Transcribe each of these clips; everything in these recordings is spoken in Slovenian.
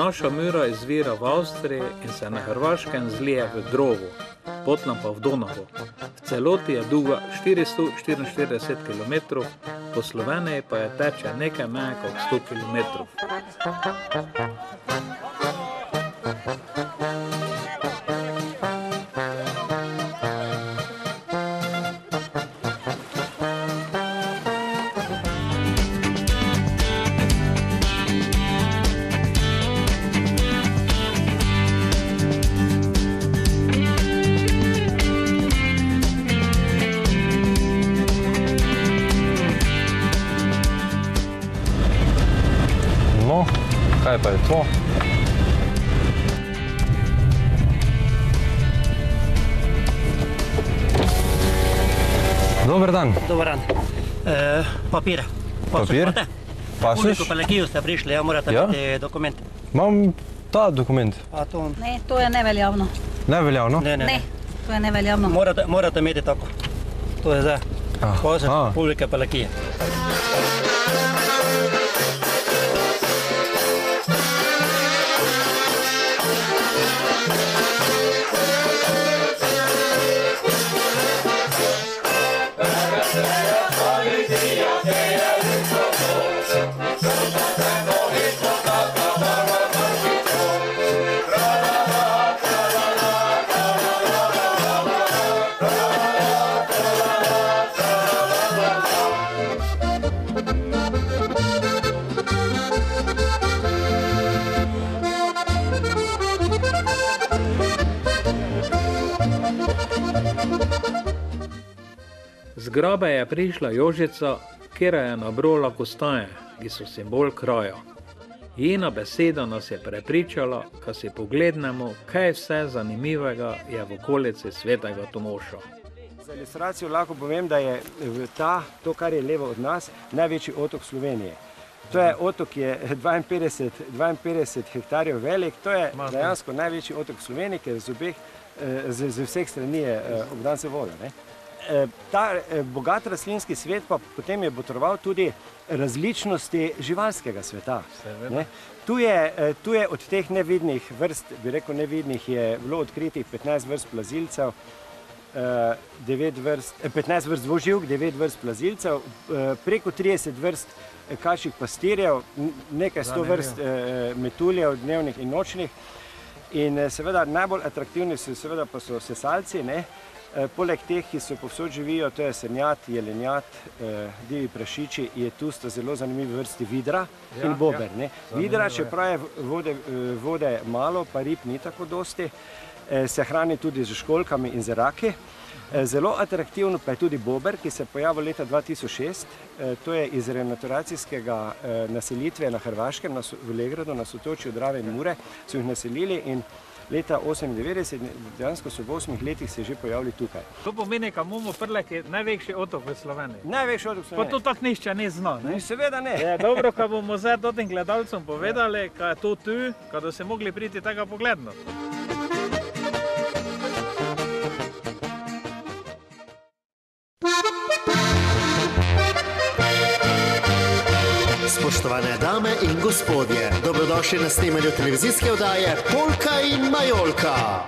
Naša Mura izvira v Avstriji in se na Hrvaškem zlije v Drovu, potom pa v Donavu. V celoti je dolga 444 km, po Sloveniji pa je teče nekaj manj kot 100 km. No, kaj pa je to? Dober dan. Dobar dan. Papir. Papir? Pasoš? Koliko Pelekiju ste prišli, ja morate imeti dokument. Imam ta dokument. A to... Ne, to je neveljavno. Neveljavno? Ne, to je neveljavno. Morate imeti tako. To je zdaj. Pasoš Republike Pelekije. Z grobe je prišla Jožica, kjer je nabrola kostaje, ki so simbol kraja. Njena beseda nas je prepričala, ko si poglednemo, kaj vse zanimivega je v okolici Svetega Tomoša. Za ilustracijo lahko povem, da je to, kar je levo od nas, največji otok Slovenije. To je otok, ki je 52 hektarjev velik, to je dejansko največji otok v Sloveniji, ker z vseh strani je obdan z vodo. Ta bogat rastlinski svet pa potem je botroval tudi različnosti živalskega sveta. Tu je od teh nevidnih vrst, bi rekel nevidnih, je bilo odkritih 15 vrst plazilcev, 15 vrst dvoživk, 9 vrst plazilcev, preko 30 vrst kačjih pastirjev, nekaj 100 vrst metuljev, dnevnih in nočnih. In seveda najbolj atraktivni seveda pa so sesalci, poleg teh, ki so povsod živijo, to je srnjad, jelenjad, divji prašiči, je tu sta zelo zanimivi vrsti vidra in bober. Vidra, čeprav je vode malo, pa rib ni tako dosti, se hrani tudi z školjkami in z raki. Zelo atraktivno pa je tudi bober, ki se je pojavil leta 2006, to je iz renaturacijskega naselitve na Hrvaškem, v Legradu, na sotočju Drave in Mure, so jih naselili in leta 1998, dejansko so v 8 letih se že pojavili tukaj. To pomeni, da imamo Prlek je največji otok v Sloveniji. Največji otok v Sloveniji. Pa to tako nišče ne zna, ne? Seveda ne. Je dobro, ko bomo zdaj tem gledalcem povedali, kaj je to tu, kada se mogli priti tega pogledati. Spoštovane dame in gospodje, dobrodošli na snemanju televizijske oddaje Polka in Majolka.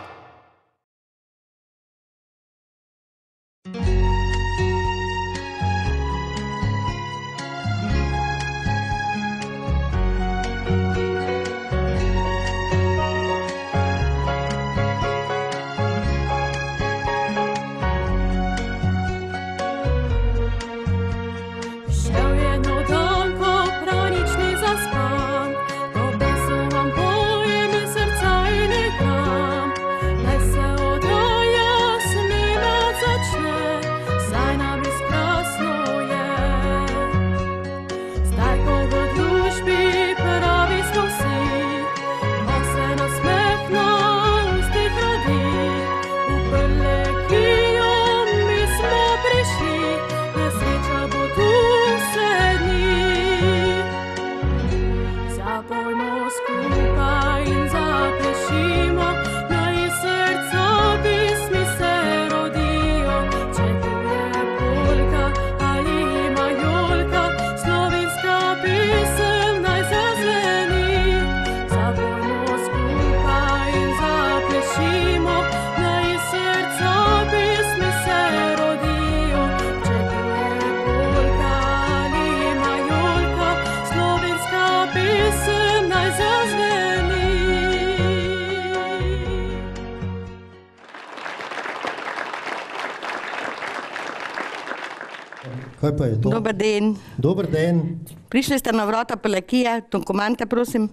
Kaj pa je to? Dober dan. Dober dan. Prišli ste na vrata Prlekije, dokumente prosim.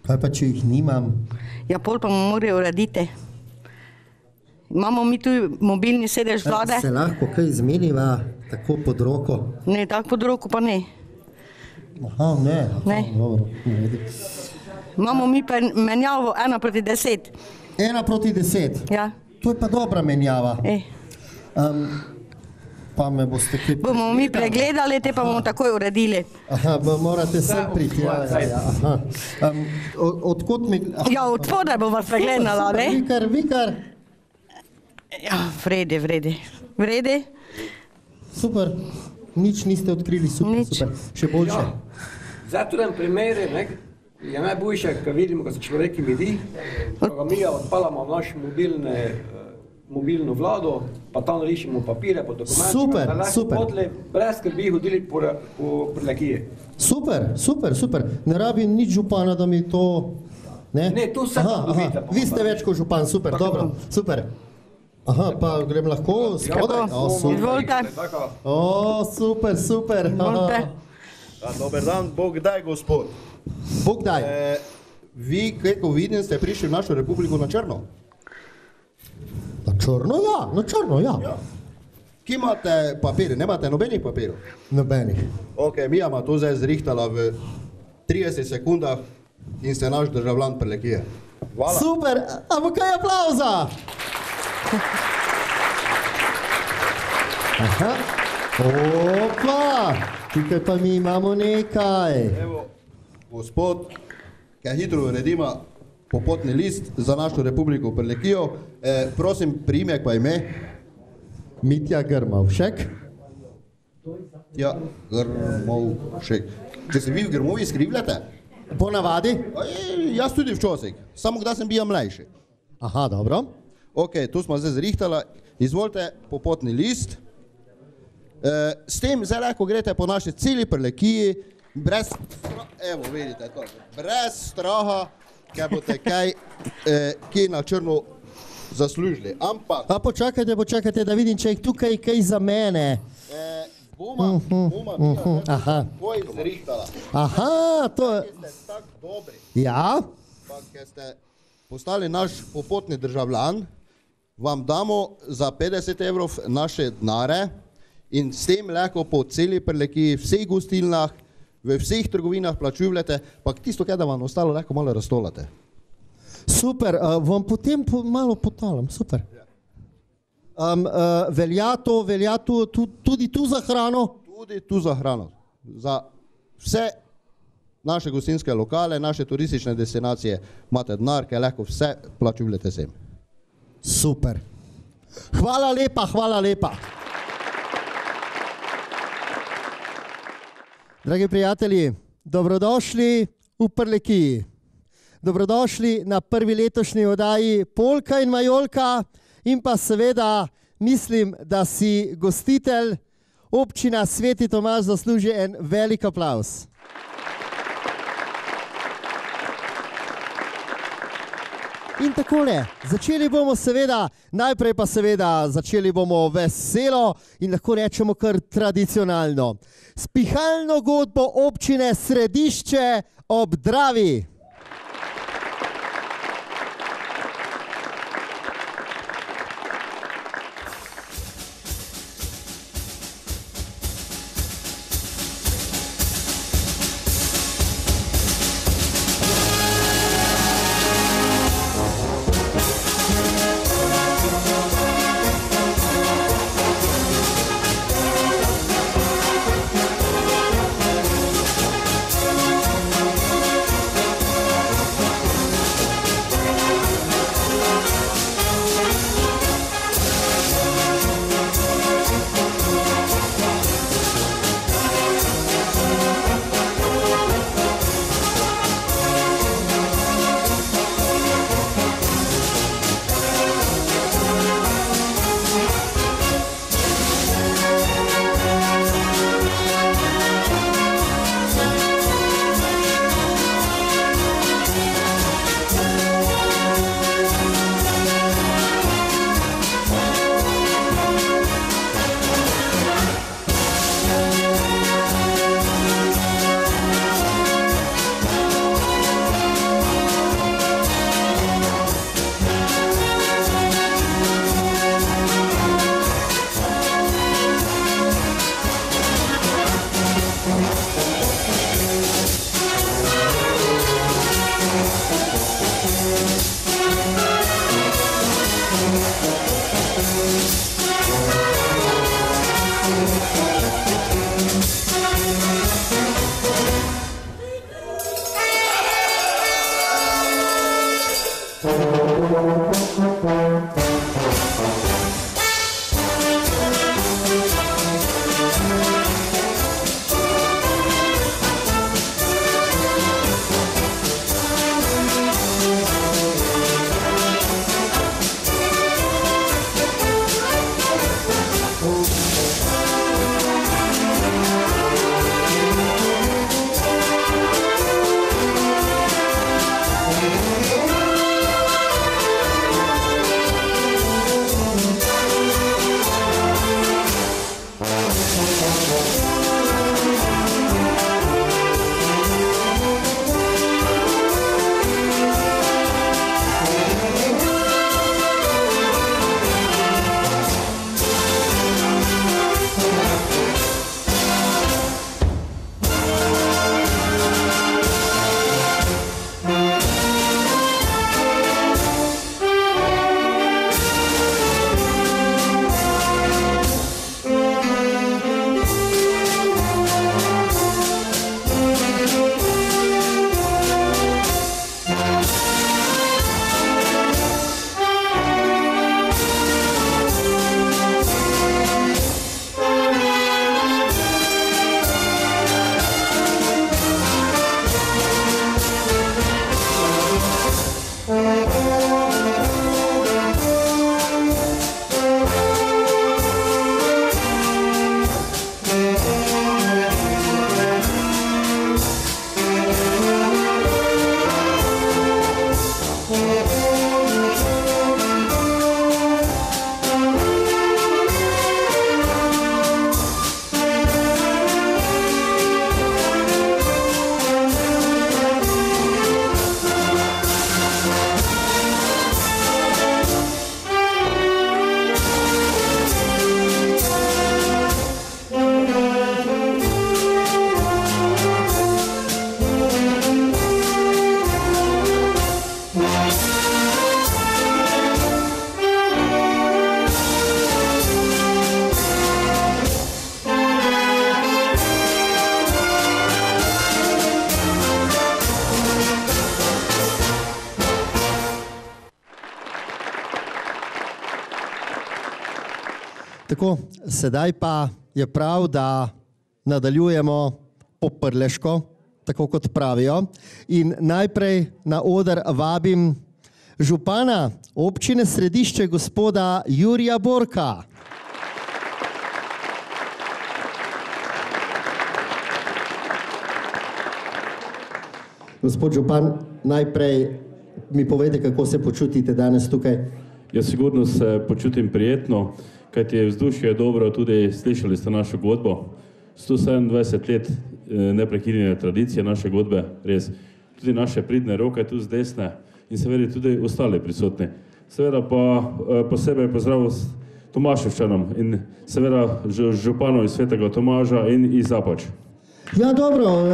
Kaj pa, če jih nimam? Ja, pol pa mu morajo urediti. Imamo mi tu mobilni sedež vlade? Se lahko kaj zmeniva tako pod roko? Ne, tako pod roko pa ne. Aha, ne. Ne. Dobro. Imamo mi pa menjavo 1:10. 1:10? Ja. To je pa dobra menjava. Pa me boste kaj pregledali? Bomo mi pregledali, te pa bomo takoj uredili. Aha, morate sem priti. Aha. Odkot mi... Ja, od spodaj bo vas pregledala, ne? Vikar. Ja, vredi. Super. Nič niste odkrili, super. Še boljše. Zato nam primere, je najboljše, ko vidimo, ko se človeki vidi, ko ga mi odpalamo v naš mobilno vlado, pa tam rišimo papire po dokumentih, da lahko potle brez skrbi hodili po Prlekiji. Super. Ne rabim nič župana, da mi to... Ne, tu se pa dobite. Vi ste več kot župan, super, dobro, super. Aha, pa grem lahko spodaj? Izvolite. Super. Dober dan, Bog daj, gospod. Bog daj. Vi, kako vidim, ste prišli v našo republiko na črno? Na črno, ja. Kje imate papiri? Nemate nobenih papirov? Nobenih. Ok, mi imamo to zdaj zrihtala v 30 sekundah in ste naš državljan Prlekije. Hvala. Super, ampak kaj aplauza? Aha, opa, tukaj pa mi imamo nekaj. Evo, gospod, kaj hitro uredimo popotni list za našo republiko Prlekijo. Prosim, priimek pa ime. Mitja Grmovšek. Ja, Grmovšek. Če se vi v Grmovi skrivljate? Po navadi? Jaz tudi včasih, samo kdaj sem bil mlajši. Aha, dobro. Ok, tu smo zdaj zrihtala. Izvolite popotni list. S tem zdaj lahko greste po naši celi Prlekiji, brez straha, ker boste kaj na črno zaslužili. Ampak... A počakajte, da vidim, če je tukaj kaj za mene. Boma takoj zrihtala. Aha, to je... Ker ste tako dobri. Ja? Pa ker ste postali naš popotni državljan, vam damo za 50 evrov naše denare in s tem lahko po celi Prlekiji, vseh gostilnah, v vseh trgovinah plačujete, pa tisto, kaj da vam ostalo, lahko malo raztolate. Super, vam potem malo potalam, super. Velja tudi tu za hrano? Tudi tu za hrano. Za vse naše gostinske lokale, naše turistične destinacije imate denar, kaj lahko vse plačujete sem. Super. Hvala lepa. Dragi prijatelji, dobrodošli v Prlekiji. Dobrodošli na prvi letošnji oddaji Polka in Majolka in pa seveda mislim, da si gostitelj občina Sveti Tomaž zasluži en velik aplavz. In takole, začeli bomo najprej pa začeli bomo veselo in lahko rečemo kar tradicionalno. S pihalno godbo občine Središče ob Dravi. Tako, sedaj pa je prav, da nadaljujemo po prleško, tako kot pravijo. In najprej na oder vabim župana občine Središče, gospoda Jurija Borka. Gospod župan, najprej mi povejte, kako se počutite danes tukaj. Jaz sigurno se počutim prijetno, kajti vzdušje je dobro, tudi slišali ste našo godbo. 127 let neprekinjene tradicije naše godbe, res. Tudi naše pridne roke tu z desne in seveda tudi ostali prisotni. Seveda pa posebej pozdrav Tomaševčanom in seveda županu iz Svetega Tomaža in iz Zapač. Ja, dobro,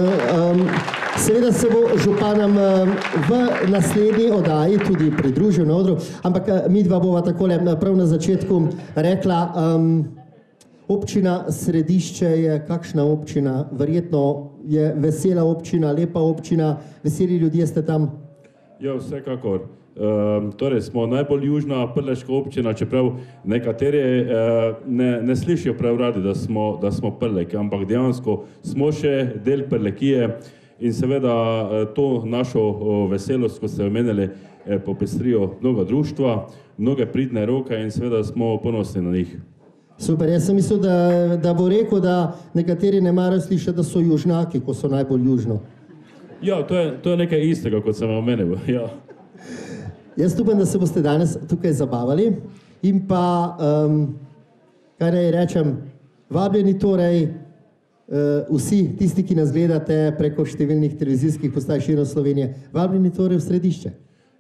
seveda se bo županom v naslednji oddaji tudi pridružil na odru, ampak mi dva bova takole prav na začetku rekla, občina Središče je kakšna občina, verjetno je vesela občina, lepa občina, veseli ljudje ste tam? Ja, vsekakor. Torej smo najbolj južna prleška občina, čeprav nekateri ne slišijo prav radi, da smo Prleki, ampak dejansko smo še del Prlekije in seveda to našo veselost, ko ste omenili, popestrijo mnoga društva, mnoge pridne roke in seveda smo ponosni na njih. Super, jaz sem mislil, da bo rekel, da nekateri ne marajo slišati, da so južnjaki, ko so najbolj južno. Ja, to je nekaj istega, kot sem omenil, ja. Jaz upam, da se boste danes tukaj zabavali in pa, kaj naj rečem, vabljeni torej vsi tisti, ki nas gledate preko številnih televizijskih postaj širom Slovenije, vabljeni torej v Središče.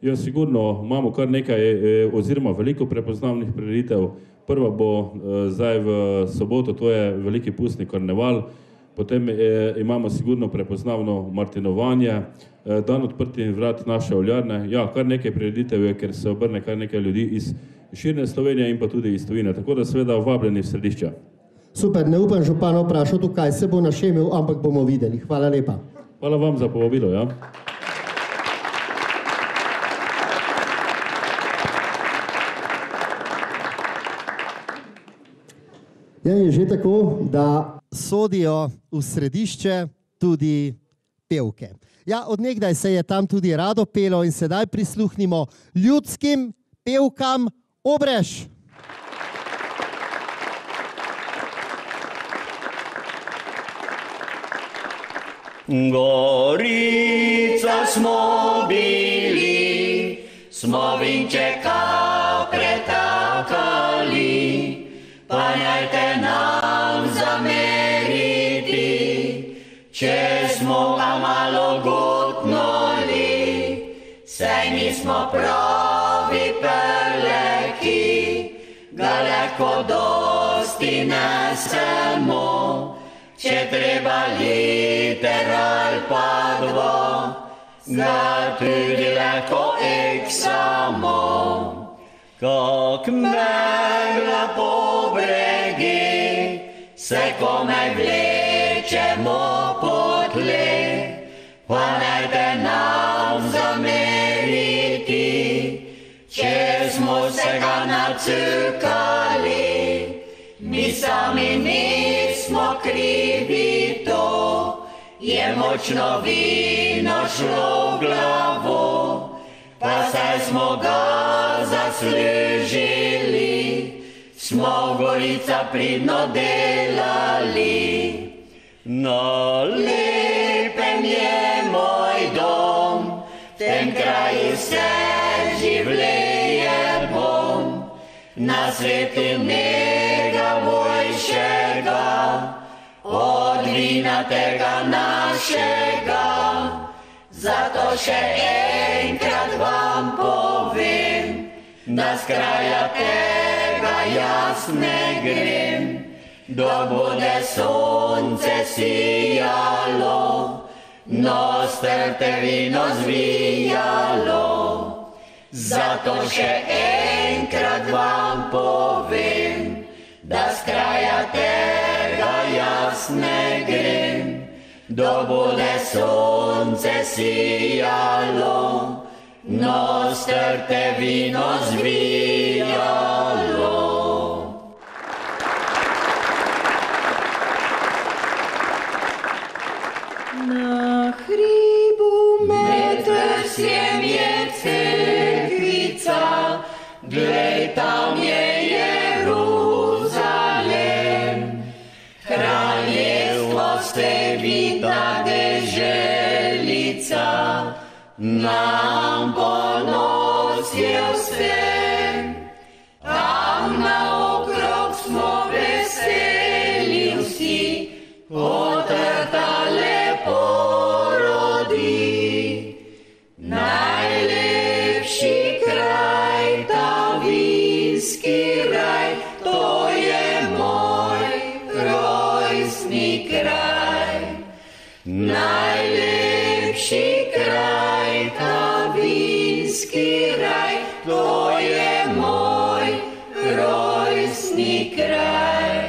Ja, sigurno imamo kar nekaj oziroma veliko prepoznavnih prireditev. Prva bo zdaj v soboto, to je veliki pustni karneval, potem imamo sigurno prepoznavno martinovanje, dan odprtih vrat naše oljarne, ja, kar nekaj prireditev je, ker se obrne kar nekaj ljudi iz širne Slovenije in pa tudi iz tujine, tako da seveda vabljeni v Središče. Super, ne upam župana vprašati, kaj se bo našemil, ampak bomo videli. Hvala lepa. Hvala vam za povabilo, ja. Ja, je že tako, da sodijo v Središče tudi pevke. Ja, od nekdaj se je tam tudi rado pelo in sedaj prisluhnimo ljudskim pevkam Obrež. Gorica smo bili, smo vinčeka pretakali, pa najte nam zameriti, če smo ga malo gutnuli, saj nismo pravi Prleki, ga lahko dosti nesemo, če treba liter ali pa dva, ga tudi lahko eksamo. Kak megla po bregi, se komaj vlečemo po tle, pa najte nam zameriti, če smo se ga nacukali. Mi sami nismo krivi to, je močno vino šlo v glavo, pa saj smo ga zaslužili, smo v Gorica pridno delali. Na lepem je moj dom, v tem kraju se življenje bom, na svetu njega boljšega, od vina tega našega. Zato še enkrat vam povem, da s kraja tega jaz ne grem, dok bude sonce sijalo, nos trte vino zvijalo. Zato še enkrat vam povem, da s kraja tega jaz ne grem, dok bude sonce sijalo, nos trte vino zvijalo. glej, tam je Jeruzalem, kraljestvo stevita deželica, nam ponos je vsem, tam naokrog smo veseli vsi, otrta lepo rodi. Najlepši kraj, ta vinski raj, to je moj rojstni kraj. Najlepši kraj, ta vinski raj, to je moj rojstni kraj.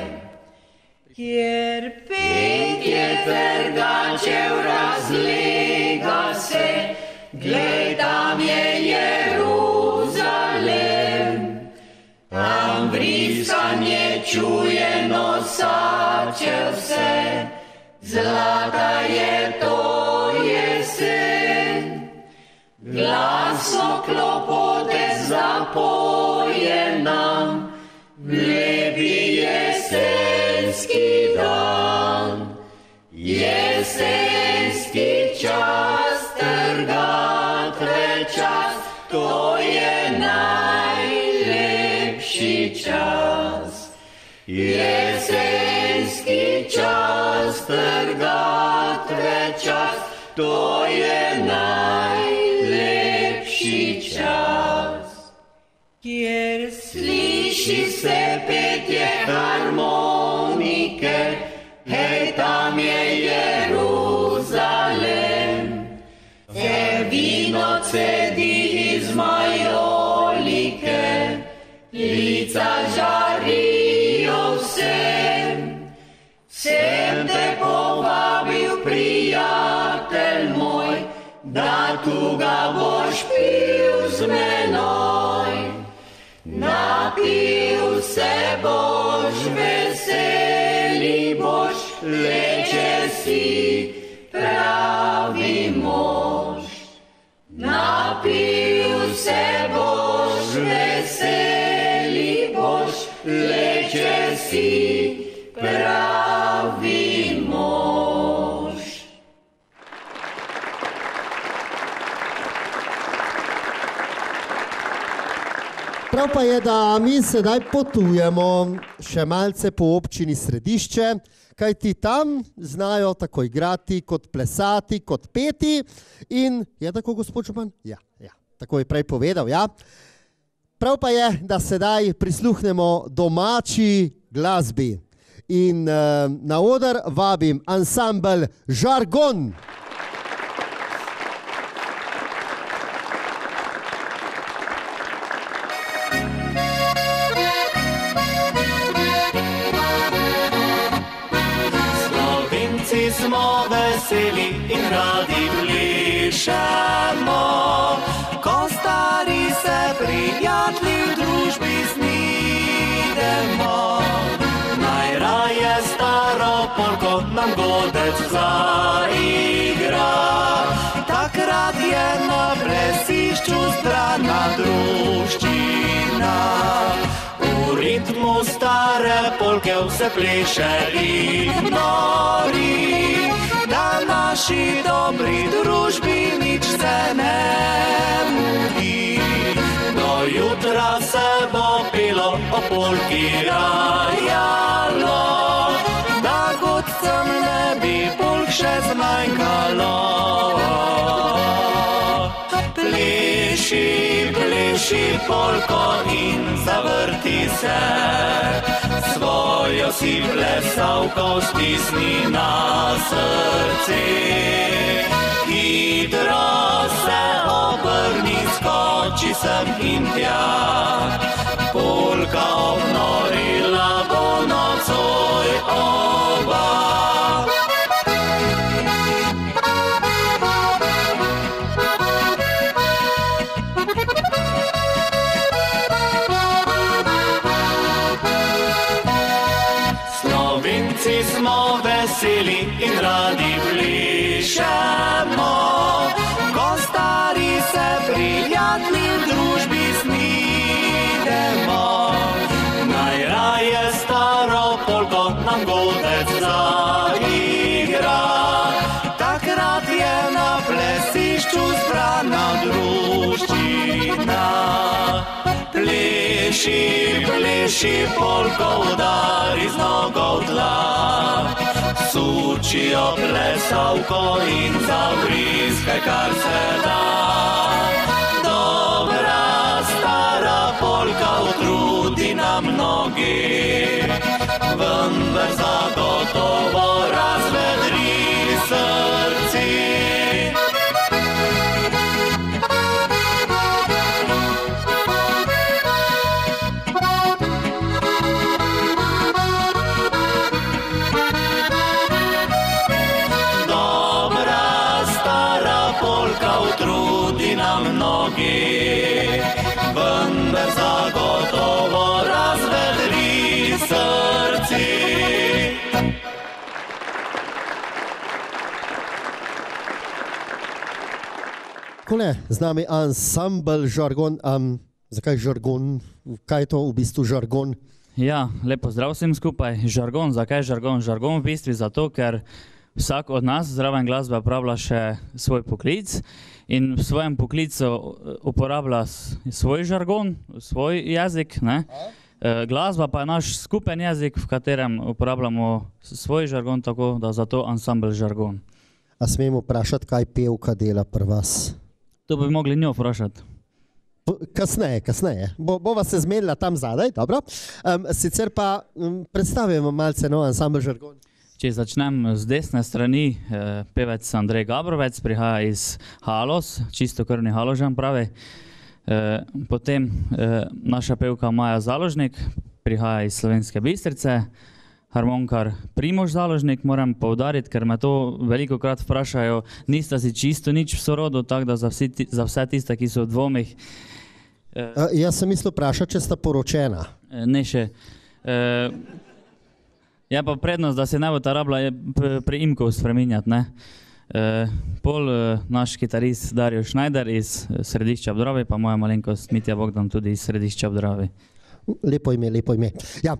Kjer petje trgačev razlega se, glej, tam je Jeruzalem, tam vriskanje čuje nosače vse, zlata je to jesen. Glasno klopote zapoje nam, lepi jesenski dan, jesenski čas, trgatve čas, to je najlepši čas. Jesenski čas, trgatve čas, to je najlepši čas. Kjer sliši se petje harmonike, hej, tam je Jeruzalem. Vino cedi iz majolike, lica žarijo vsem. Sem te povabil, prijatelj moj, da tu ga boš pil z menoj. Napil se boš, veseli boš, leče si pravi mož. Napil se boš, veseli boš, leče si pravi mož. Prav pa je, da mi sedaj potujemo še malce po občini Središče, kajti tam znajo tako igrati, kot plesati, kot peti. In je tako, gospod župan? Ja, tako je prej povedal, ja. Prav pa je, da sedaj prisluhnemo domači glasbi. In na oder vabim ansambel Žargon. Smo veseli in radi plešemo, ko stari se prijatelji v družbi snidemo. Najraje staro polko nam godec zaigra, takrat je na plesišču zbrana druščina. V ritmu stare polke vse pleše in nori, da naši dobri družbi nič se ne mudi. Do jutra se bo pelo o polki rajalo, da godcem ne bi polk še zmanjkalo. Pleši polko in zavrti se, svojo si plesavko stisni na srce. Hitro se obrni, skoči sem in tja, polka obnorila bo nocoj oba. Smo veseli in radi plešemo, ko stari se prijatelji v družbi snidemo. pleši, polko udari z nogo v tla. Sučijo plesavko in zavriskaj, kar se da. Dobra stara polka utrudi nam nogi, vendar zagotovo razvedri srci. Vendar zagotovo razvedri srci. Kole, z nami ansambl Žargon. Zakaj žargon? Kaj je to v bistvu žargon? Ja, lepo zdrav vsem skupaj. Žargon, zakaj žargon? Žargon v bistvu zato, ker vsak od nas zraven glasbe uporablja še svoj poklic in v svojem poklicu uporablja svoj žargon, svoj jezik. Glasba pa je naš skupen jezik, v katerem uporabljamo svoj žargon, tako da zato ansambl Žargon. A smemo vprašati, kaj pevka dela pri vas? To bi mogli njo vprašati. Kasneje. Bova se zmenila tam zadaj, dobro. Sicer pa predstavimo malce ansambl Žargon. Če začnem z desne strani, pevec Andrej Gabrovec prihaja iz Haloz, čistokrvni Haložan pravi. Potem naša pevka Maja Založnik prihaja iz Slovenske Bistrice, harmonikar Primož Založnik, moram poudariti, ker me to velikokrat vprašajo, nista si čisto nič v sorodu, tako da za vse tiste, ki so v dvomih. Jaz sem mislil vprašati, če sta poročena. Ne še. Je pa prednost, da se ne bo ta rabila priimkov spreminjati. Pol naš kitarist Dario Schneider iz Središča ob Dravi, pa moja malenkost Mitja Bogdan tudi iz Središča ob Dravi. Lepo ime, lepo ime. Ja,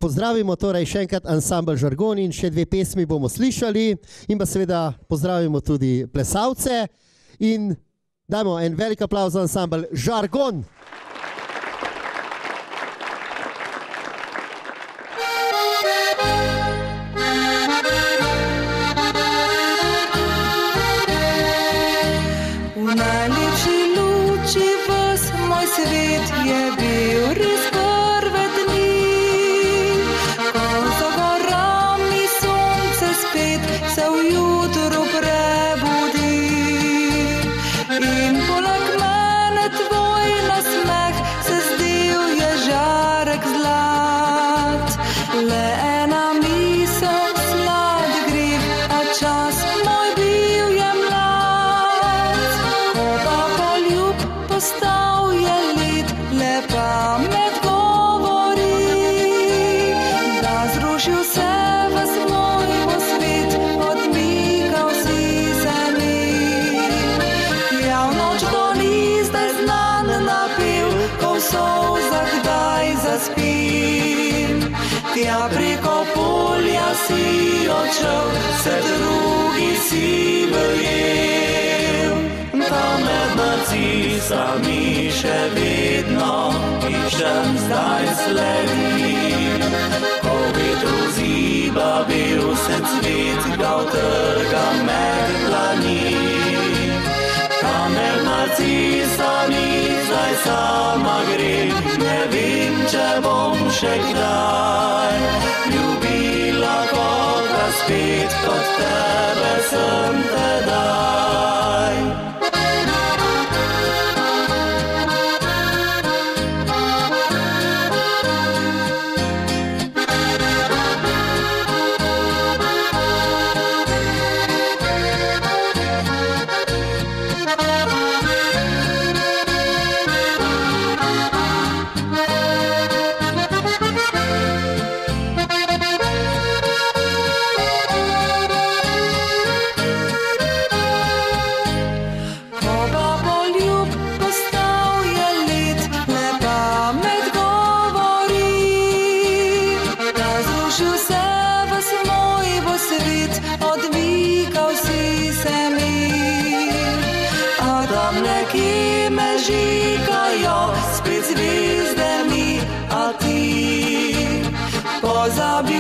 pozdravimo torej še enkrat ansambl Žargon in še dve pesmi bomo slišali in pa seveda pozdravimo tudi plesalce in dajmo en velik aplavz za ansambl Žargon. Svet je bil res prve dni, ko za gorami sonce spet se v jutru prebudi. In poleg mene tvoj nasmeh se zdel je žarek zlat. Le ena misel slad greh, a čas moj bil je mlad. Ko pa poljub postal pamet govori, da zrušil se ves moj posvet, odmikal si se mi. Ja, v noč to ni zdaj znan napev, ko v solzah kdaj zaspim. Tja preko polja si odšel, se drugi si verjel. Tam med narcisami še vedno iščem zdaj sledi. Ko vetru ziba bil se cvet, ga utrga med dlani. Tam med narcisami zdaj sama grem, ne vem, če bom še kdaj ljubila koga spet, kot tebe sem tedaj.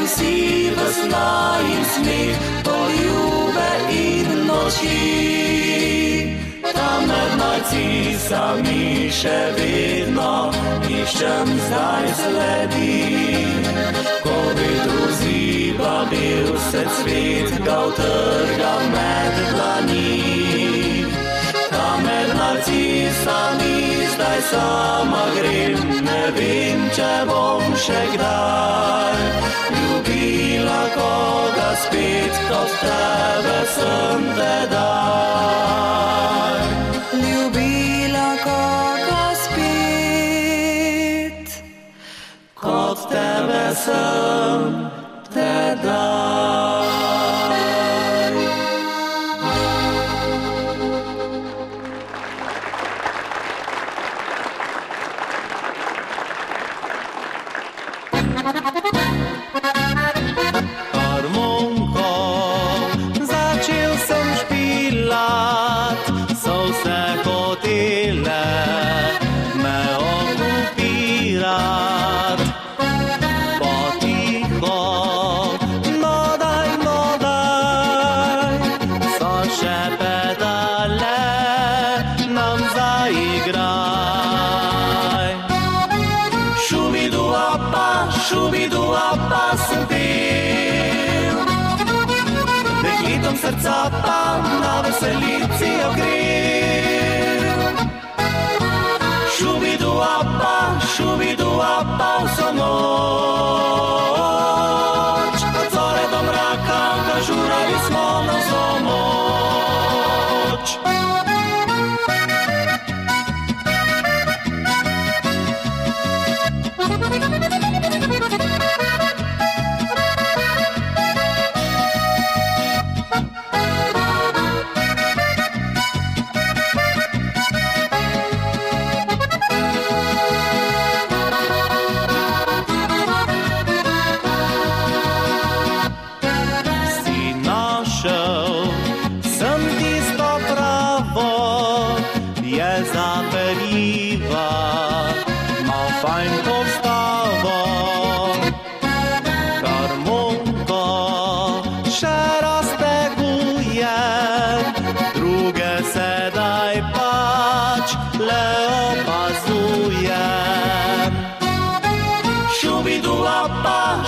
si vesna in smeh, poljube in noči. Tam med narcisami še vedno iščem zdaj sledi. Ko bi druzi babil se cvet, ga utrga med dlani. Tam med narcisami zdaj sama grem, ne vem, če bom še kdaj ljubila koga spet, kot tebe sem tedaj. Ljubila koga spet, kot tebe sem tedaj. Harmonko, začel sem špilat, so vse hotele me okupirat. Potiho, no daj, so še pedale nam zaigraj. Šubidu-apa sem pil, deklitom srca pa na veselici ogrel. Šubidu-apa vso noč, od zore do mraka ga žurali smo na vso moč.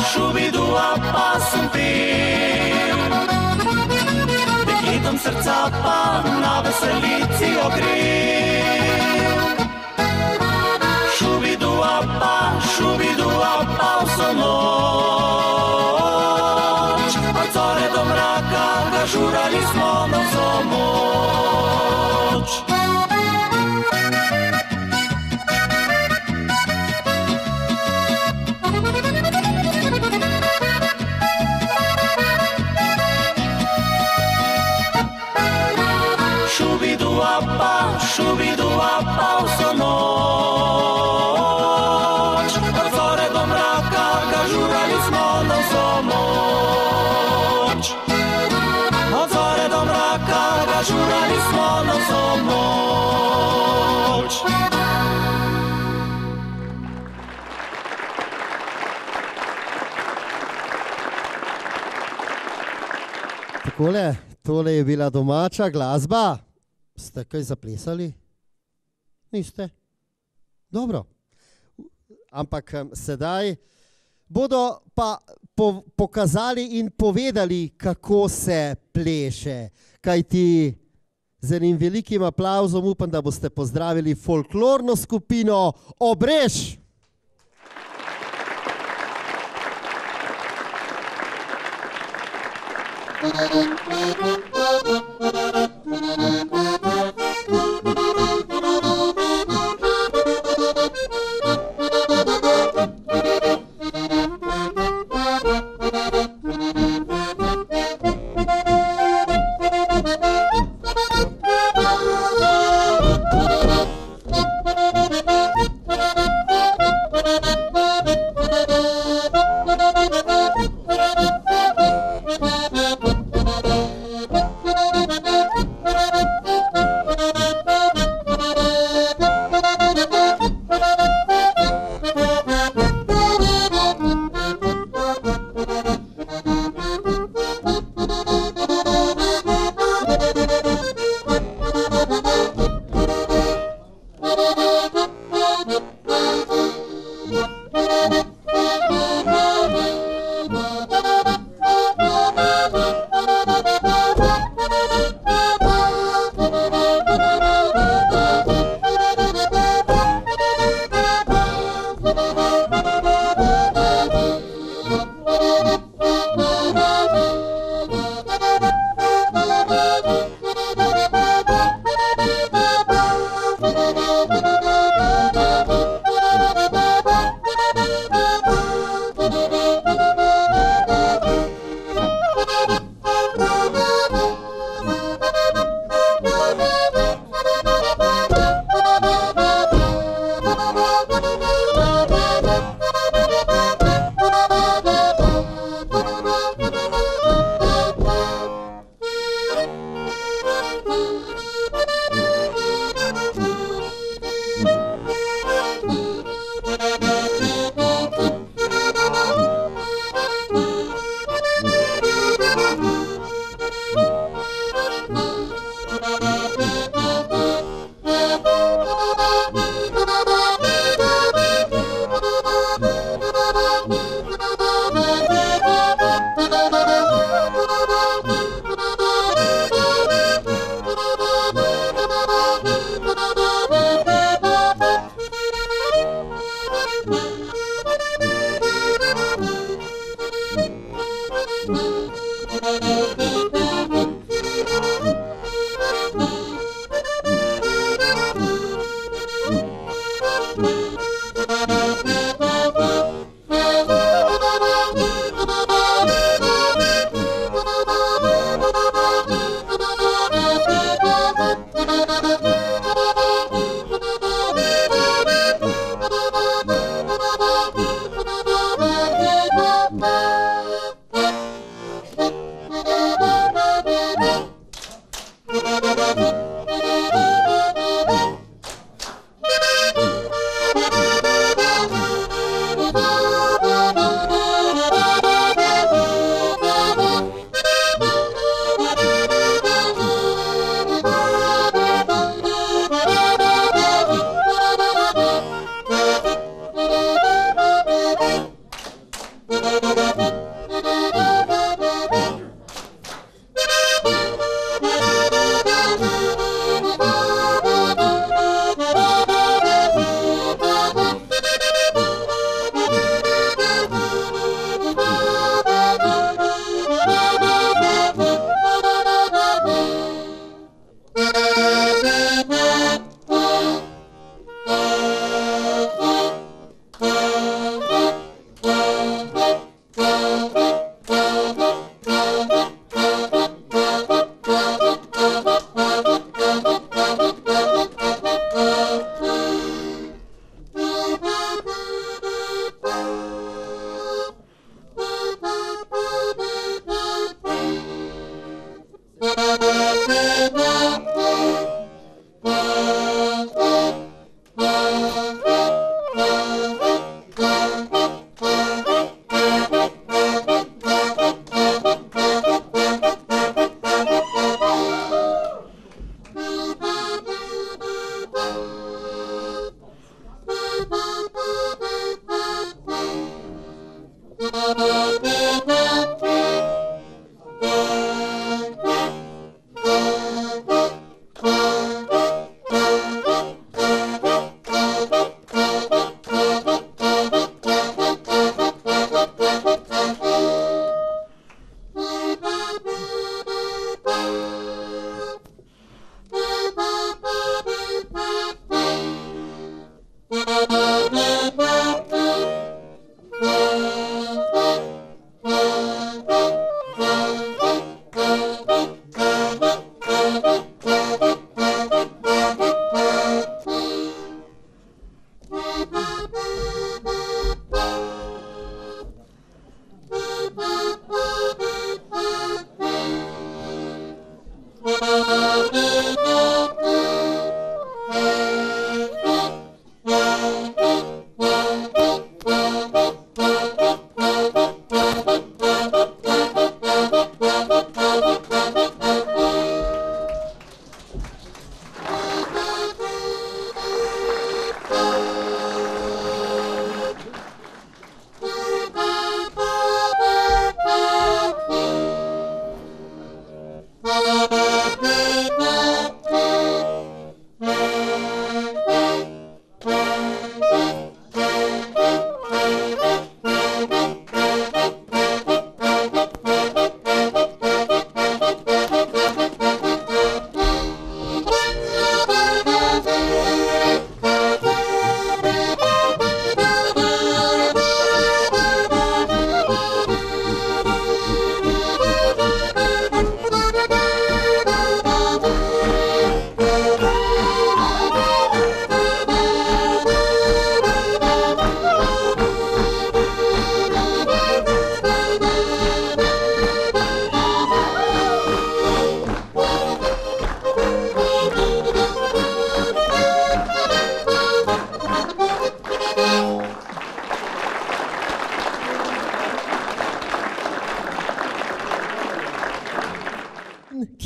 Šubidu-apa sem pil, deklitom srca pa na veselici ogrel. Šubidu-apa vso noč, od zore do mraka ga žurali smo na vso moč. Šubidu-apa vso noč, od zore do mraka ga žurali smo na vso moč. Od zore do mraka ga žurali smo na vso moč. Takole, tole je bila domača glasba. Ste kaj zaplesali? Niste? Dobro. Ampak sedaj bodo pa pokazali in povedali, kako se pleše. Kajti z enim velikim aplavzom upam, da boste pozdravili folklorno skupino Obrež.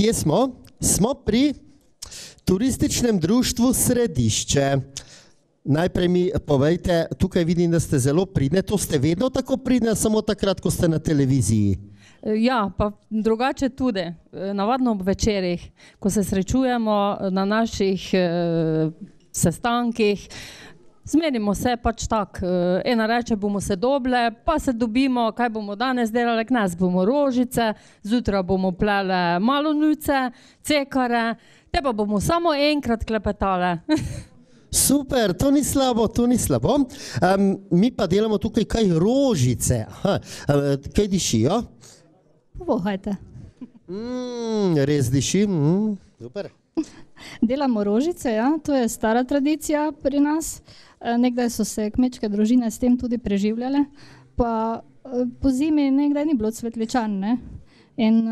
Kje smo? Smo pri turističnem društvu Središče. Najprej mi povejte, tukaj vidim, da ste zelo pridne. To ste vedno tako pridne, samo takrat, ko ste na televiziji? Ja, pa drugače tudi. Navadno ob večerih, ko se srečujemo na naših sestankih, zmenimo se pač tako. Ena reče, bomo se doble, pa se dobimo, kaj bomo danes delali, knes bomo rožice, zjutraj bomo plele malonujce, cekare, te pa bomo samo enkrat klepetale. Super, to ni slabo, to ni slabo. Mi pa delamo tukaj kaj rožice. Kaj dišijo? Vohajte. Res diši. Super. Delamo rožice, ja, to je stara tradicija pri nas. Nekdaj so se kmečke družine s tem tudi preživljale, pa po zimi nekdaj ni bilo cvetličan, ne? In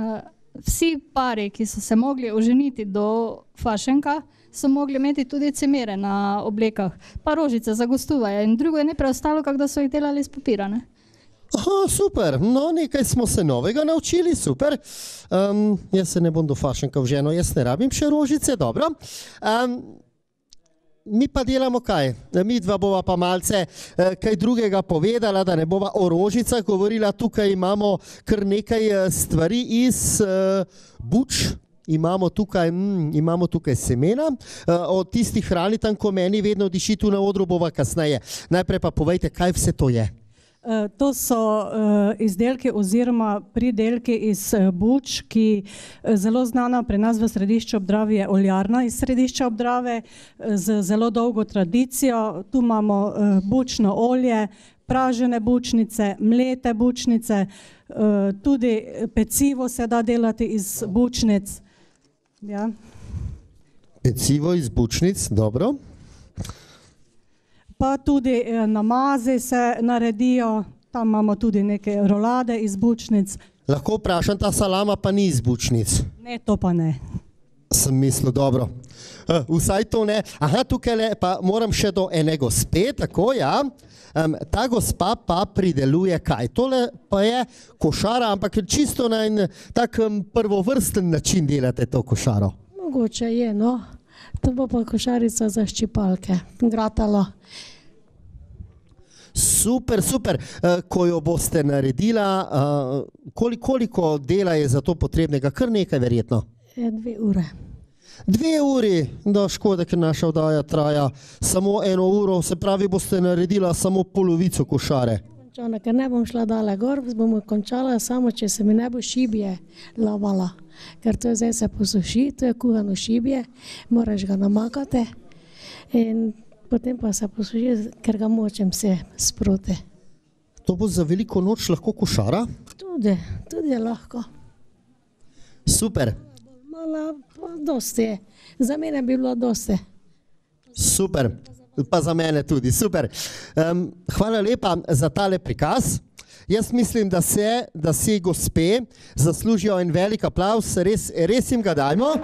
vsi pari, ki so se mogli oženiti do fašenka, so mogli imeti tudi cimere na oblekah, pa rožice za gostuvaje in drugo je ne preostalo, kako da so jih delali iz papira, ne? Aha, super, no nekaj smo se novega naučili, super. Jaz se ne bom do fašenka v ženo, jaz ne rabim še rožice, dobro. Mi pa delamo kaj? Mi dva bova pa malce kaj drugega povedala, da ne bova o rožicah govorila. Tukaj imamo kar nekaj stvari iz buč. Imamo tukaj semena. O tistih hrani tam, ko meni vedno diši tu na odru, bova kasneje. Najprej pa povejte, kaj vse to je. To so izdelki oziroma pridelki iz buč, ki zelo znana pri nas v Središču ob Dravi je oljarna iz Središča ob Drave z zelo dolgo tradicijo. Tu imamo bučno olje, pražene bučnice, mlete bučnice, tudi pecivo se da delati iz bučnic. Ja. Pecivo iz bučnic, dobro. Pa tudi namazi se naredijo, tam imamo tudi neke rolade iz bučnic. Lahko vprašam, ta salama pa ni iz bučnic? Ne, to pa ne. Sem mislil, dobro. Vsaj to ne. Aha, tukaj pa moram še do ene gospe, tako ja. Ta gospa pa prideluje kaj? Tole pa je košara, ampak čisto na en tak prvovrsten način delate to košaro. Mogoče je, no. To bo pa košarica za ščipalke, gratalo. Super, super. Ko jo boste naredila, koliko dela je za to potrebnega? Kar nekaj verjetno. 2 ure. 2 uri? Da, škoda, ker naša oddaja traja samo 1 uro, se pravi, boste naredila samo polovico košare. Končala, ker ne bom šla dale gor, bomo končala samo, če se mi ne bo šibje lavala. Ker to zdaj se posuši, to je kuhano šibje, moraš ga namakati in potem pa se posuši, ker ga močem se sproti. To bo za veliko noč lahko košara? Tudi je lahko. Super. Mala, pa dosti je. Za mene bi bilo dosti. Super, pa za mene tudi, super. Hvala lepa za tale prikaz. Jaz mislim, da si gospe zaslužijo en velik aplauz, res jim ga dajmo.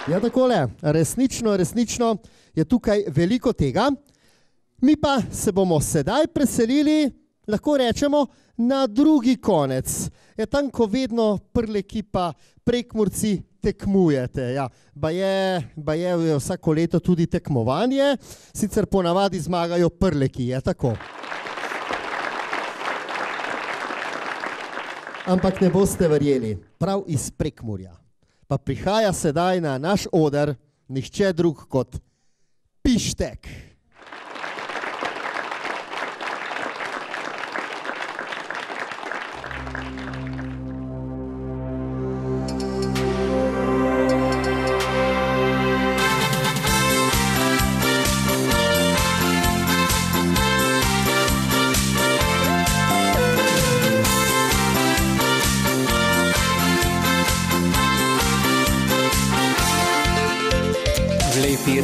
Ja, takole, resnično je tukaj veliko tega. Mi pa se bomo sedaj preselili, lahko rečemo, na drugi konec. Je tam, ko vedno Prleki pa Prekmurci tekmujete. Ja, baje vsako leto tudi tekmovanje, sicer ponavadi zmagajo Prleki, je tako. Ampak ne boste verjeli, prav iz Prekmurja. Pa prihaja sedaj na naš oder nihče drug kot Pištek.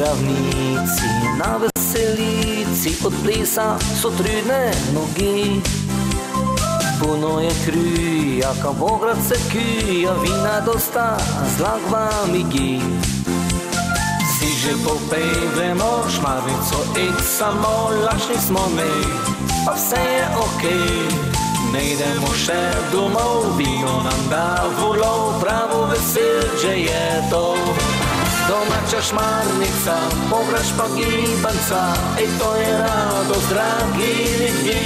Ravnici na veselici od plesa so trudne nogi. Puno je krija, ka Bograd se kija, vina dosta zlagva migi. Si že popevemo šmarnico, samo lačni smo mi, pa vse je okej. Ne idemo še domov, vino nam da volov, pravo veselje je to. Domača šmarnica, Bograd pa gibanca, to je radost, dragi ljudi.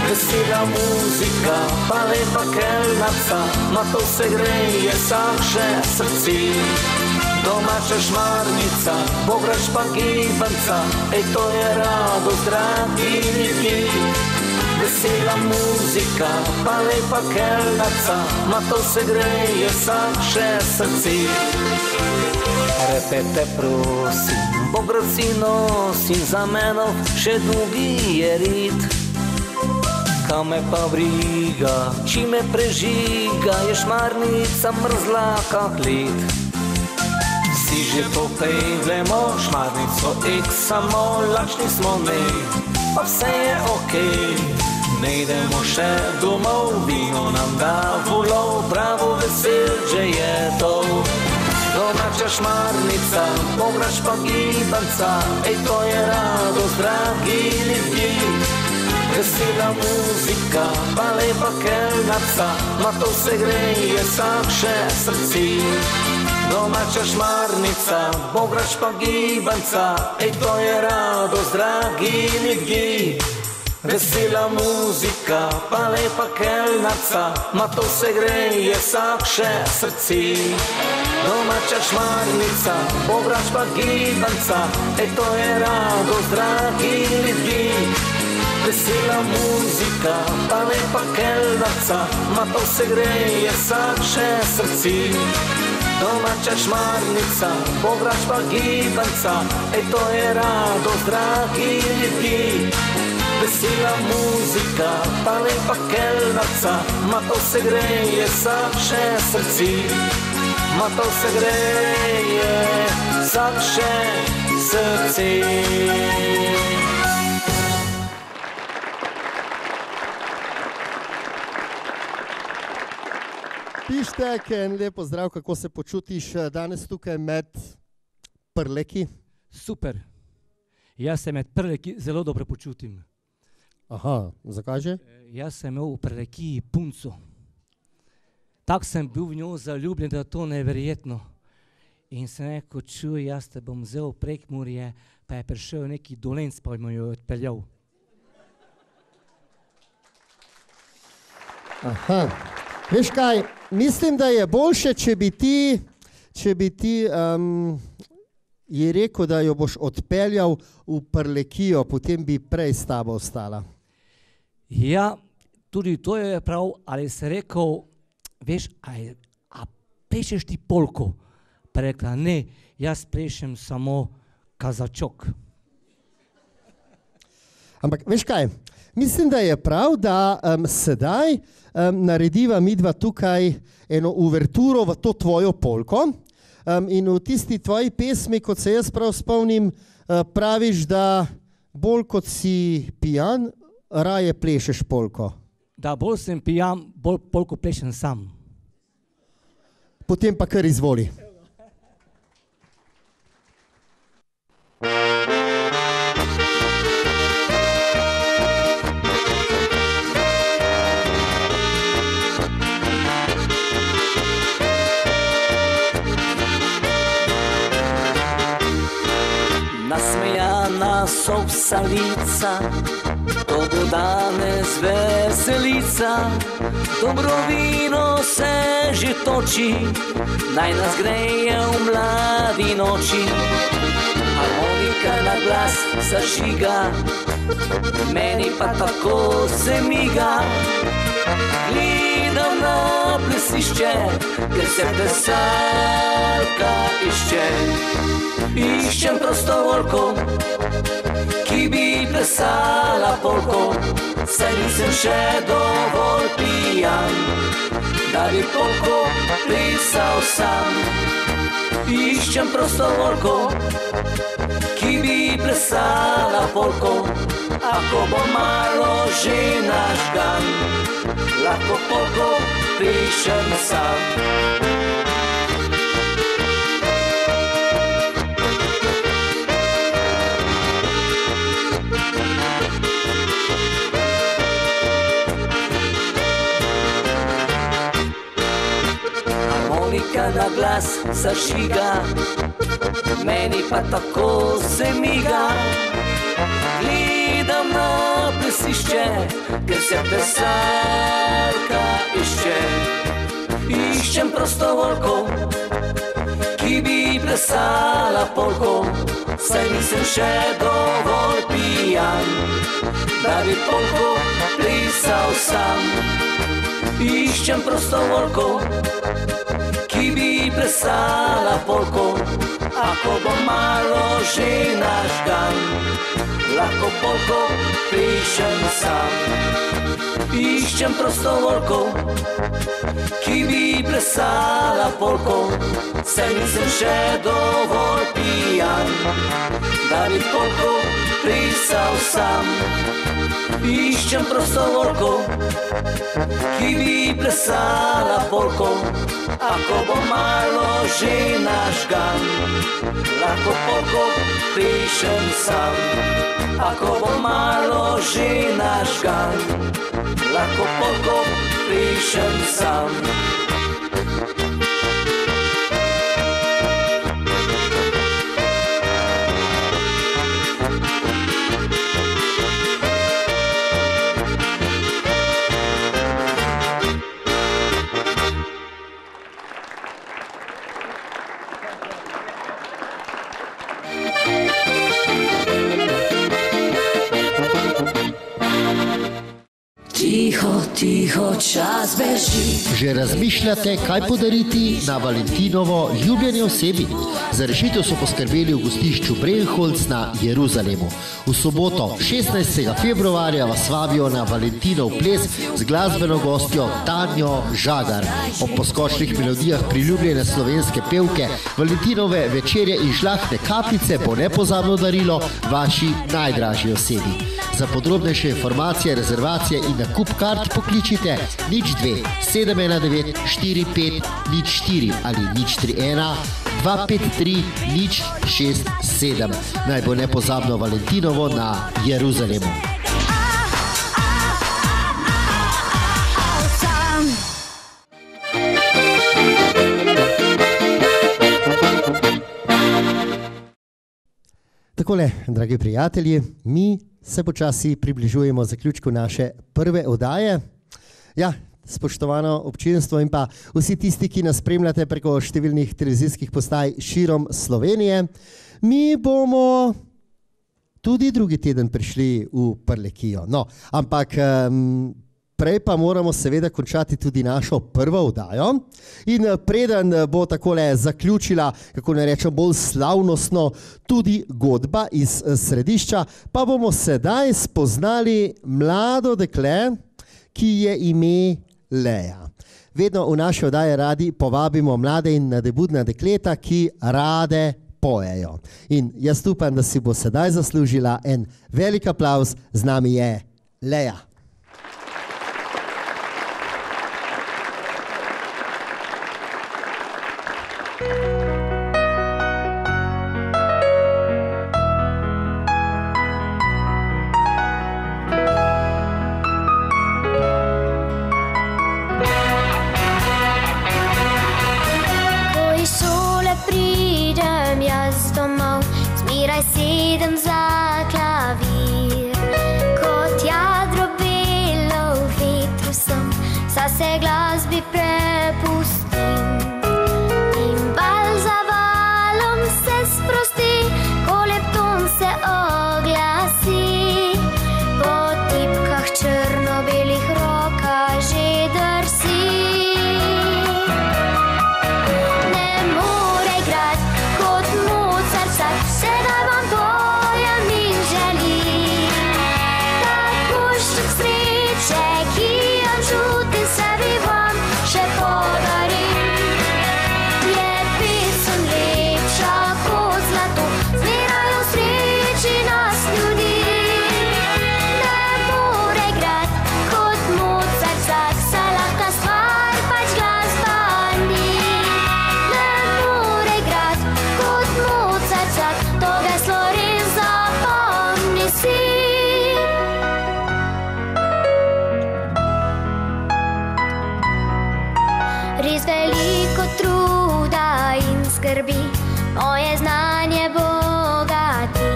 Vesela muzika, pa lepa kelnaca, na to se greje saše srci. Domača šmarnica, Bograd pa gibanca, to je radost, dragi ljudi. Vesela muzika, pa lepa kelnaca, na to se greje saše srci. Lepe te prosim, Bograd si nosim, za menov še dolgi je rit. Ka me pa briga, či me prežiga, je šmarnica mrzla kak led. Vsi že popejvemo šmarnico, samo lačni smo ne, pa vse je okej. Ne idemo še domov, vino nam da volov, pravo veselje je to. Domača šmarnica, Bograd pa gibanca, ej to je radost, dragi ljudje. Vesela muzika, pa lepa kelnaca, ma to se greje vsakše srci. Domača šmarnica, Bograd pa gibanca, ej to je radost, dragi ljudje. Vesela muzika, pa lepa kelnaca, ma to se greje vsakše srci. Domača šmarnica, Bograd pa gibanca, ej to je radost, dragi ljudje. Vesela muzika, pa lepa kelnaca, ma to se greje vsakše srci. Domača šmarnica, Bograd pa gibanca, ej to je radost, dragi ljudje. Vesela muzika, pa lepa kelnaca, ma to se greje vsakše srci. Ma to se greje vsakše srci. Pištek, en lep pozdrav, kako se počutiš danes tukaj med Prleki? Super. Jaz se med Prleki zelo dobro počutim. Aha, zakaj že? Jaz sem imel v Prlekiji punco. Tak sem bil v njo zaljubljen, da to neverjetno. In sem rekel, čuj, jaz te bom vzel v Prekmurje, pa je prišel neki Dolenc, pa me jo odpeljal. Aha. Veš kaj, mislim, da je boljše, če bi ti je rekel, da jo boš odpeljal v Prlekijo, potem bi prej s tabo ostala. Ja, tudi to je prav, ali se rekel, veš, a plešeš ti polko? Pa rekla, ne, jaz plešem samo kazačok. Ampak veš kaj, mislim, da je prav, da sedaj narediva midva tukaj eno uverturo v to tvojo polko in v tisti tvoji pesmi, kot se jaz prav spomnim, praviš, da bolj kot si pijan, raje plešeš polko. Da bolj sem pijan, bolj polko plešem sam. Potem pa kar izvoli. Nasmejana so vsa lica, to bo danes veselica. Dobro vino se že toči, naj nas greje v mladi noči. Harmonika na glas zažiga, meni pa tako se miga. Gledam na plesišče, ker se plesalka išče. Iščem prostovoljko, ki bi plesala polko, saj nisem še dovolj pijan, da bi polko plesal sam. Iščem prostovoljko, ki bi plesala polko, ako bo malo že nažgan, lahko polko plešem sam. Harmonika na glas zažiga, meni pa tako se miga. Gledam na plesišče, ker se plesalka išče. Iščem prostovoljko, ki bi plesala polko, saj nisem še dovolj pijan, da bi polko plesal sam. Iščem prostovoljko, ki ki bi plesala polko, ako bo malo že nažgan, lahko polko pišem sam. Iščem prostovoljko, ki bi plesala polko, saj nisem še dovolj pijan, da bi polko plesal sam. Iščem prostovoljko, ki bi plesala polko, ako bo malo že nažgan, lahko polko plešem sam. Ako bo malo že nažgan, lahko polko plešem sam. Tiho, tiho, čas beži. Že razmišljate, kaj podariti na Valentinovo ljubljeni osebi? Za rešitev so poskrbeli v gostišču Brenholz na Jeruzalemu. V soboto 16. februarja vas vabijo na Valentinov ples z glasbeno gostjo Tanjo Žagar. Ob poskočnih melodijah priljubljene slovenske pevke, Valentinove večerje in žlahtne kapljice bo nepozabno darilo vaši najdražji osebi. Za podrobnejše informacije, rezervacije in nakup kart pokličite 02 719 45 04 ali 031 253 067. Naj bo nepozabno Valentinovo na Jeruzalemu. Takole, dragi prijatelji, mi se počasi približujemo zaključku naše prve oddaje. Ja, spoštovano občinstvo in pa vsi tisti, ki nas spremljate preko številnih televizijskih postaj širom Slovenije, mi bomo tudi drugi teden prišli v Prlekijo. No, ampak prej pa moramo seveda končati tudi našo prvo oddajo in preden bo takole zaključila, kako ne rečem, bolj slavnostno tudi godba iz središča, pa bomo sedaj spoznali mlado dekle, ki je ime Leja. Vedno v naši oddaji radi povabimo mlade in nadebudna dekleta, ki rade pojejo. In jaz upam, da si bo sedaj zaslužila en velik aplavz. Z nami je Leja. Sedem za klavir, kot jadro belo v vetru sem, sa se glasbi prepustim. In bal za valom se sprosti, ko lep ton se oglasi. Po tipkah črno-belih roka že drsi. Ne more igrat kot Mozart vsak, sedaj vam pojem in želim. Takošček sreče, ki jo čutim, sebi vam še podarim. Je pesem lepša kot zlato, zmeraj v sreči nas ljudi. Ne more igrat kot Mozart vsak, saj lahka stvar pač glasba ni. Ne more igrat kot Mozart vsak, to geslo res zapomni si. Res veliko truda in skrbi moje znanje bogati.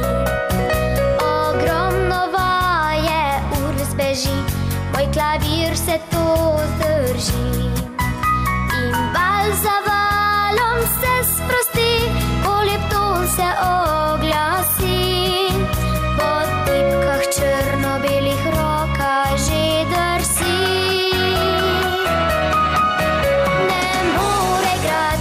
Ogromno vaje ur zbeži, moj klavir se to zdrži. In bal za valom se sprosti, ko lep ton se oglasi. Po tipkah črno-belih roka že drsi. Ne more igrat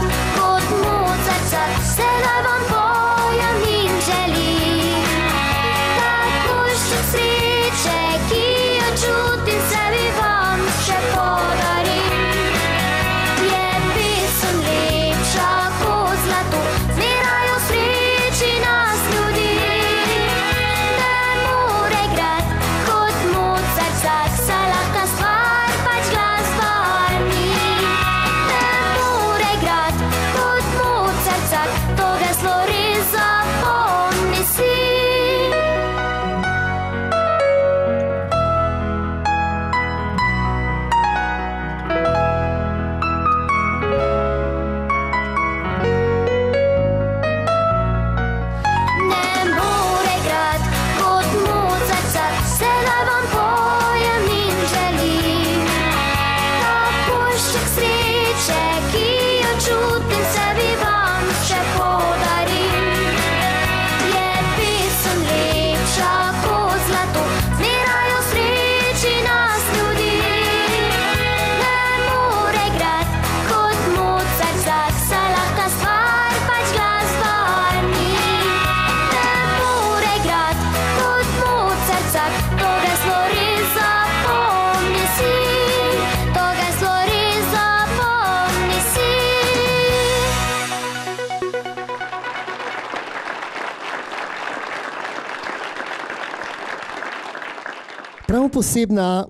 Prav posebna,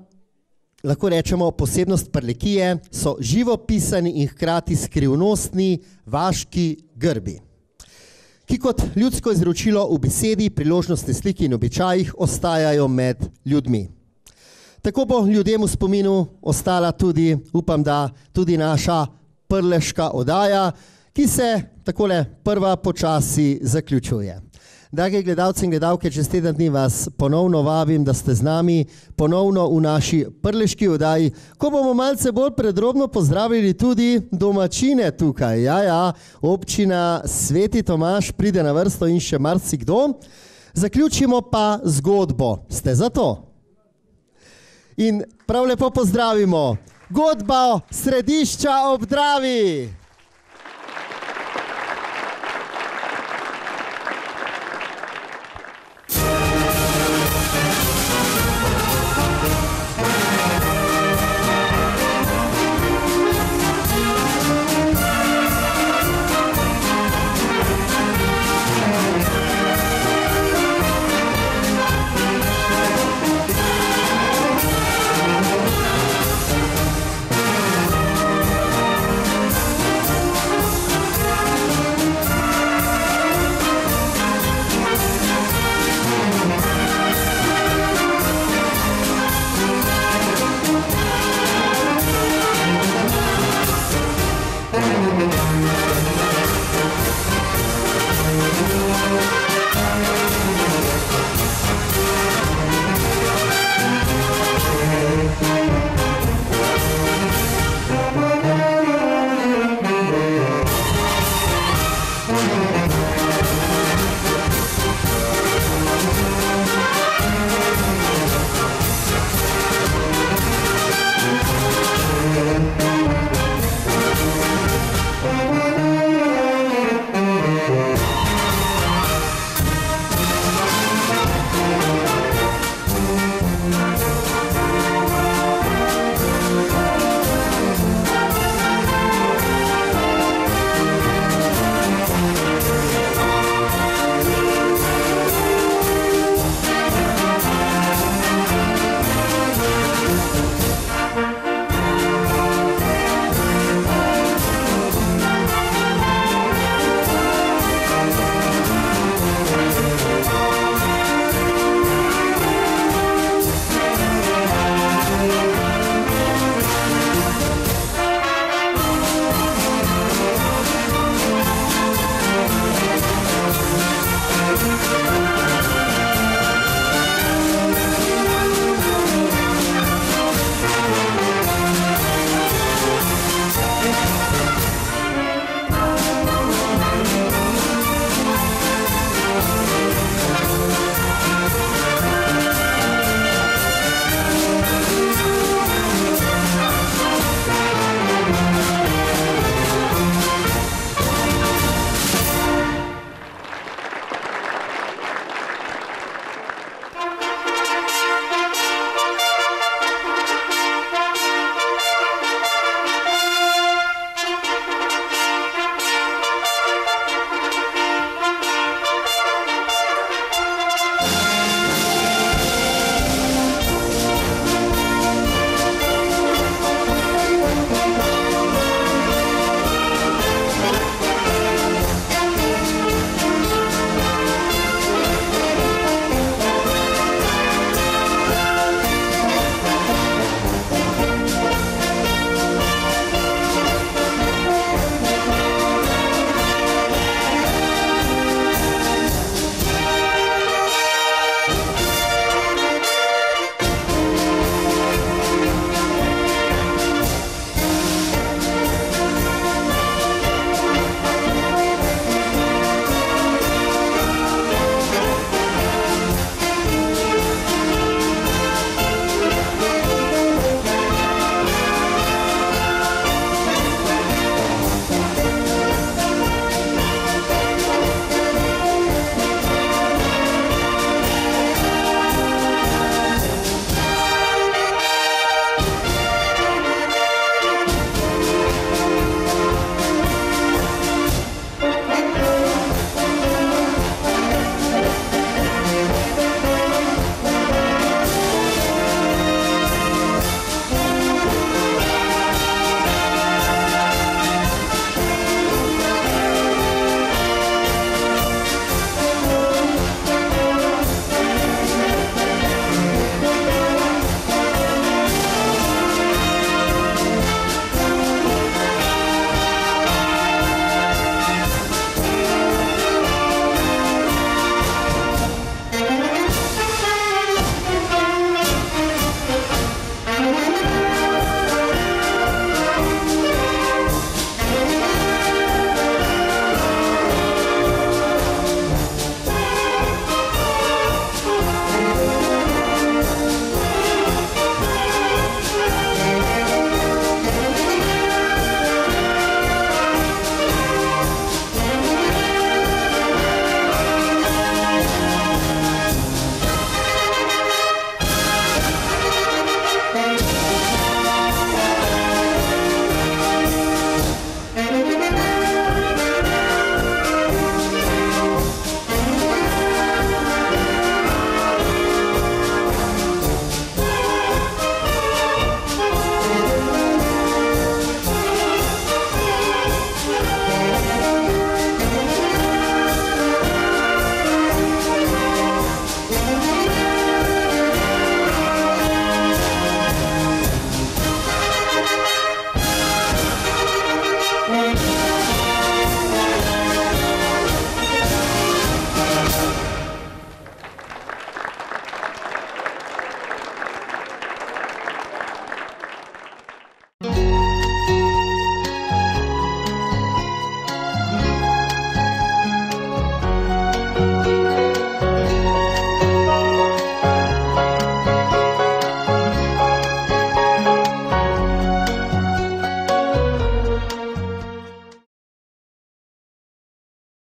lahko rečemo, posebnost Prlekije so živopisani in hkrati skrivnostni vaški grbi, ki kot ljudsko izročilo v besedi, priložnostne sliki in običajih ostajajo med ljudmi. Tako bo ljudem v spominu ostala tudi, upam, da tudi naša prleška oddaja, ki se takole prva počasi zaključuje. Dragi gledalci in gledalke, čez teden dni vas ponovno vabim, da ste z nami ponovno v naši prleški oddaji, ko bomo malce bolj predrobno pozdravili tudi domačine tukaj. Ja, občina Sveti Tomaž pride na vrsto in še marsikdo. Zaključimo pa zgodbo. Ste za to? In prav lepo pozdravimo godbo Središča ob Dravi.